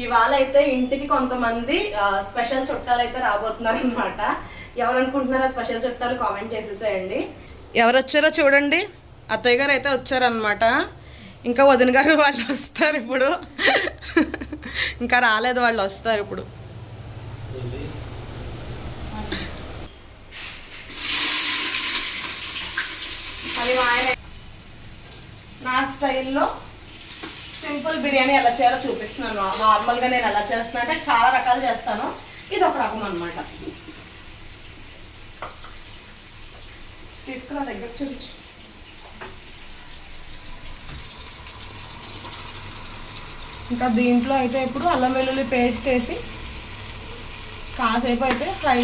ఇవాళ అయితే ఇంటికి కొంతమంది స్పెషల్ చుట్టాలు అయితే రాబోతున్నారు అనమాట. ఎవరు అనుకుంటున్నారో స్పెషల్ చుట్టాలు కామెంట్ చేసేసేయండి. ఎవరు వచ్చారో చూడండి. అత్తయ్య గారు అయితే వచ్చారనమాట. ఇంకా వదిన గారు వాళ్ళు వస్తారు ఇప్పుడు. ఇంకా రాలేదు, వాళ్ళు వస్తారు ఇప్పుడు. అది నా స్టైల్లో సింపుల్ బిర్యానీ ఎలా చేయాలో చూపిస్తున్నాను. నార్మల్గా నేను ఎలా చేస్తున్నా అంటే చాలా రకాలు చేస్తాను, ఇది ఒక రకం అనమాట. తీసుకున్న దగ్గర చూపించు. ఇంకా దీంట్లో అయితే ఇప్పుడు అల్లం వెల్లుల్లి పేస్ట్ వేసి కాసేపు అయితే ఫ్రై,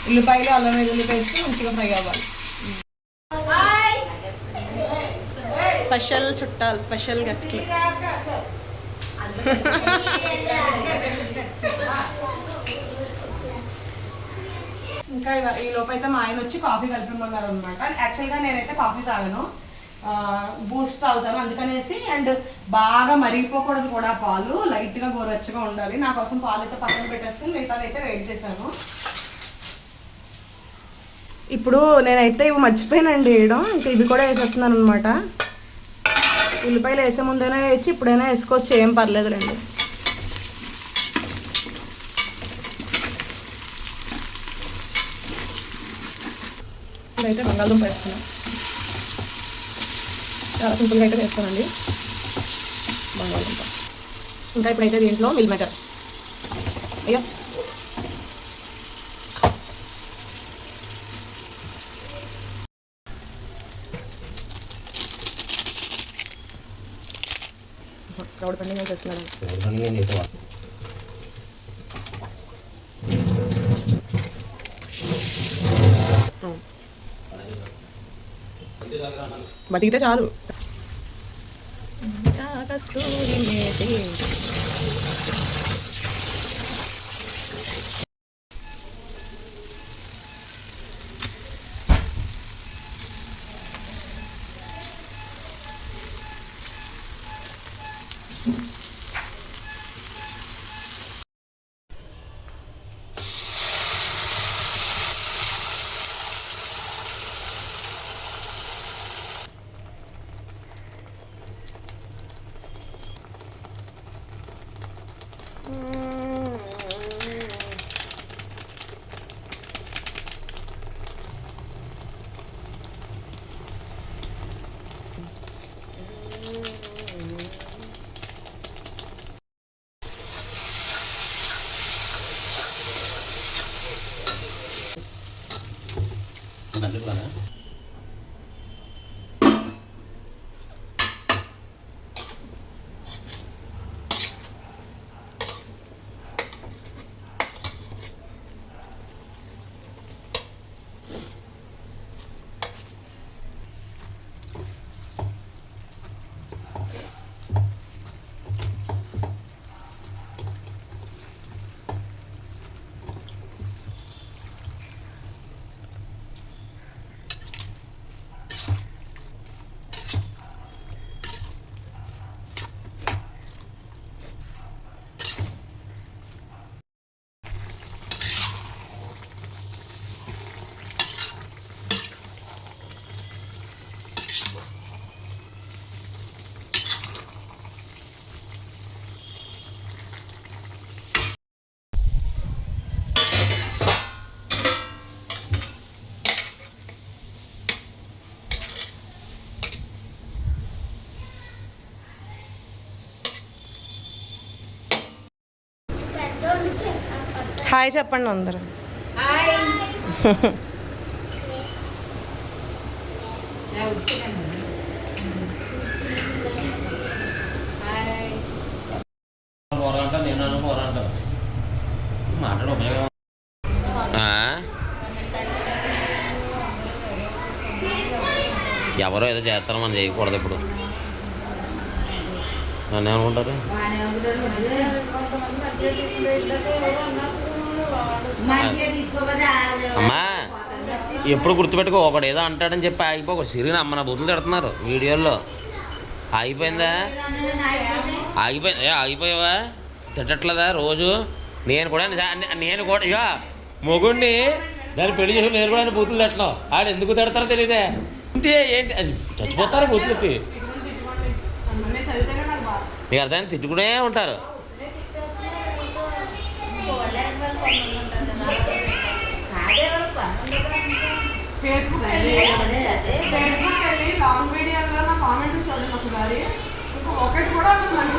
ఉల్లిపాయలు అల్లం వెల్లుల్లి పేస్ట్ మంచిగా ఫ్రై అవ్వాలి. స్పెషల్ చుట్టాలు, స్పెషల్ గెస్ట్లు. ఇంకా ఈ లోపు అయితే మా ఆయన వచ్చి కాఫీ కలిపిమన్నారు అనమాట. యాక్చువల్గా నేనైతే కాఫీ తాగాను, బూస్ట్ తాగుతాను అందుకనేసి. అండ్ బాగా మరిగిపోకూడదు కూడా, పాలు లైట్గా గోరువెచ్చగా ఉండాలి. నా కోసం పాలు అయితే పక్కన పెట్టేసుకుని మిగతాది అయితే వెయిట్ చేశాను. ఇప్పుడు నేనైతే ఇవి మర్చిపోయానండి వేయడం, ఇంకా ఇవి కూడా వేసేస్తున్నాను అనమాట. ఉల్లిపాయలు వేసే ముందైనా వేసి ఇప్పుడైనా వేసుకోవచ్చు, ఏం పర్లేదులేండి. ఇప్పుడైతే బంగాళదుంప వేస్తున్నాను, చాలా సింపుల్గా అయితే వేస్తానండి బంగాళదుంప. ఇంకా ఇప్పుడైతే దీంట్లో మిల్ మేకర్, అయ్యో క్రౌడ్ పండుగ చేస్తున్నాను. బతికితే చాలు. హాయ్ చెప్పండి అందరూ. ఎవరో ఏదో చేస్తారో మనం చేయకూడదు. ఇప్పుడు నన్ను ఏమనుకుంటారు? అమ్మా ఎప్పుడు గుర్తుపెట్టుకో, ఒకడు ఏదో అంటాడని చెప్పి ఆగిపోక సిరిని అమ్మ నా బుద్ధులు తిడుతున్నారు వీడియోల్లో. ఆగిపోయిందా? ఆగిపోయావా తిట్టట్లేదా రోజు? నేను కూడా ఇక మొగుడిని దాన్ని పెళ్లి చేసి నేను కూడా బూతులు తిట్టడం ఆడు ఎందుకు తిడతారో తెలియదే. ఇంతే ఏంటి అది చచ్చిపోతారు బూతులు తిట్టి. నీకు అర్థమైంది, తిట్టుకునే ఉంటారు. ఫేస్బుక్ వెళ్ళి లాంగ్ వీడియోలో నా కామెంట్లు చూడండి ఒకసారి. ఒకటి కూడా మంచి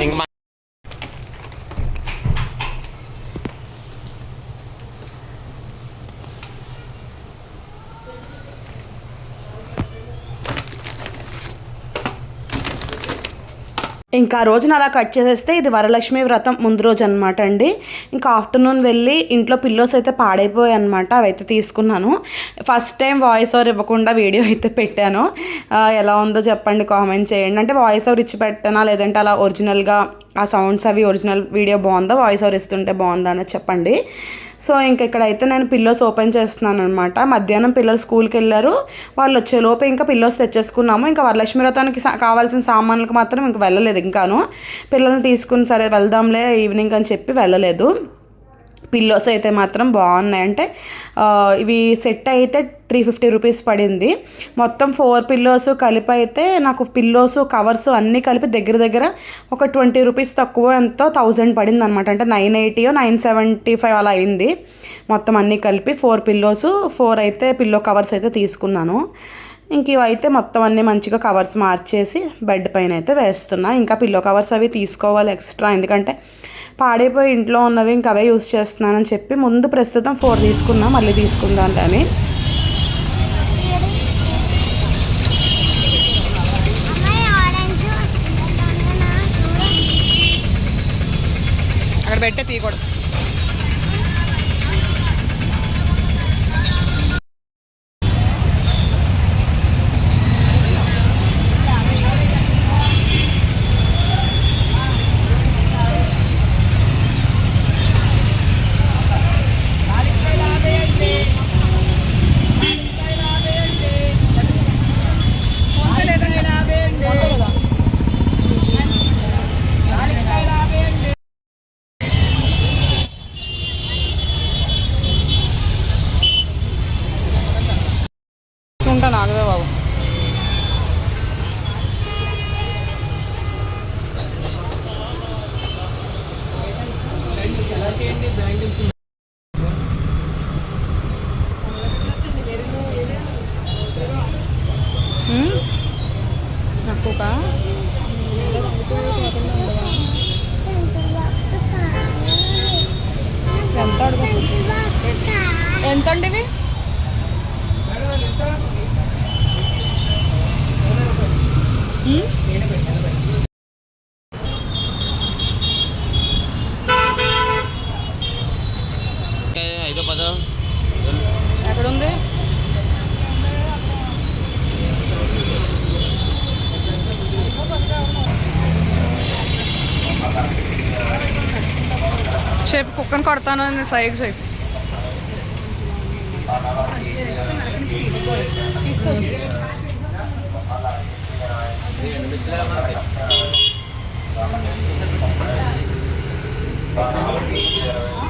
ఇంక ఇంకా ఆ రోజున అలా కట్ చేసేస్తే ఇది వరలక్ష్మి వ్రతం ముందు రోజు అనమాట అండి. ఇంకా ఆఫ్టర్నూన్ వెళ్ళి ఇంట్లో పిల్లోస్ అయితే పాడైపోయాయి అనమాట. అవైతే తీసుకున్నాను. ఫస్ట్ టైం వాయిస్ ఓవర్ ఇవ్వకుండా వీడియో అయితే పెట్టాను. ఎలా ఉందో చెప్పండి, కామెంట్ చేయండి. అంటే వాయిస్ ఓవర్ ఇచ్చి పెట్టానా లేదంటే అలా ఒరిజినల్గా ఆ సౌండ్స్ అవి ఒరిజినల్ వీడియో బాగుందా, వాయిస్ ఓవర్ ఇస్తుంటే బాగుందా అనేది చెప్పండి. సో ఇంక ఇక్కడైతే నేను పిల్లోస్ ఓపెన్ చేస్తున్నాను అనమాట. మధ్యాహ్నం పిల్లలు స్కూల్కి వెళ్ళారు. వాళ్ళు వచ్చేలోపు ఇంకా పిల్లోస్ తెచ్చేసుకున్నాము. ఇంకా వరలక్ష్మి వ్రతానికి కావాల్సిన సామాన్లకు మాత్రం ఇంక వెళ్ళలేదు. ఇంకాను పిల్లల్ని తీసుకుని సరే వెళ్దాంలే ఈవినింగ్ అని చెప్పి వెళ్ళలేదు. పిల్లోస్ అయితే మాత్రం బాగున్నాయి. అంటే ఇవి సెట్ అయితే 350 రూపీస్ పడింది. మొత్తం 4 పిల్లోస్ కలిపి అయితే నాకు పిల్లోస్ కవర్స్ అన్నీ కలిపి దగ్గర ఒక 20 రూపీస్ తక్కువ ఎంతో 1000 పడింది అనమాట. అంటే 980 975 అలా అయింది. మొత్తం అన్నీ కలిపి 4 పిల్లోస్ 4 అయితే పిల్లో కవర్స్ అయితే తీసుకున్నాను. ఇంక ఇవైతే మొత్తం అన్నీ మంచిగా కవర్స్ మార్చేసి బెడ్ పైన అయితే వేస్తున్నా. ఇంకా పిల్లో కవర్స్ అవి తీసుకోవాలి ఎక్స్ట్రా, ఎందుకంటే పాడైపోయి ఇంట్లో ఉన్నవి ఇంకా అవే యూస్ చేస్తున్నానని చెప్పి ముందు ప్రస్తుతం 4 తీసుకున్నా, మళ్ళీ తీసుకుందాం అని. అక్కడ పెట్టే తీయకూడదు. నాగవే బాబు. తక్కువ ఎంత అడుగు, ఎంత అండి ఇవి? ఐదో పదో ఎక్కడుంది? చెప్పు, కుక్కను కొడతాను అని సైడ్ చెప్పు. తీసుకోవచ్చు.